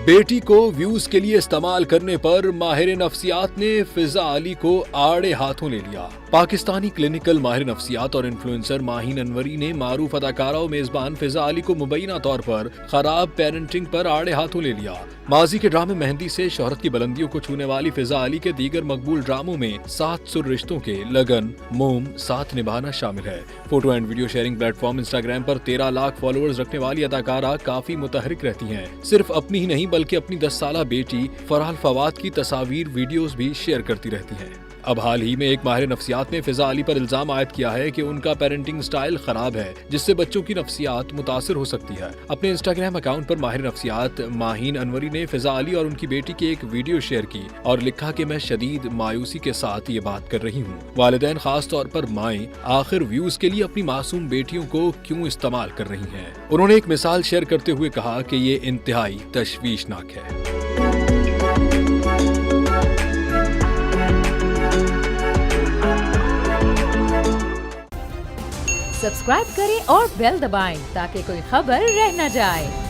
बेटी को व्यूज के लिए इस्तेमाल करने पर माहिर नफ्सियात ने फिजा अली को आड़े हाथों ले लिया। पाकिस्तानी क्लिनिकल माहिर नफ्सियात और इन्फ्लुएंसर माहीन अनवरी ने मारूफ अदाकारा और मेजबान फिजा अली को मुबैना तौर पर खराब पेरेंटिंग पर आड़े हाथों ले लिया। माजी के ड्रामे मेहंदी से शोहरत की बुलंदियों को छूने वाली फिजा अली के दीगर मकबूल ड्रामों में 7 सुर रिश्तों के लगन, मोम, साथ निभाना शामिल है। Photo and video sharing platform Instagram पर 13 लाख फॉलोअर्स रखने वाली अदाकारा काफी मुतहरिक रहती हैं। सिर्फ अपनी ही नहीं बल्कि अपनी 10 साला बेटी फरहाल फवाद की तस्वीर वीडियोस भी शेयर करती रहती हैं। अब हाल ही में एक माहिर नफ्सियात ने फिजा अली पर इल्जाम आयद किया है कि उनका पेरेंटिंग स्टाइल खराब है, जिससे बच्चों की नफ्सियात मुतासिर हो सकती है। अपने इंस्टाग्राम अकाउंट पर माहिर नफ्सियात माहीन अनवरी ने फिजा अली और उनकी बेटी की एक वीडियो शेयर की और लिखा कि मैं शदीद मायूसी के साथ ये बात कर रही हूँ। वालिदैन खास तौर पर माएं आखिर व्यूज के लिए अपनी मासूम बेटियों को क्यों इस्तेमाल कर रही हैं। उन्होंने एक मिसाल शेयर करते हुए कहा कि ये इंतहाई तशवीशनाक है। सब्सक्राइब करें और बेल दबाएं ताकि कोई खबर रह न जाए।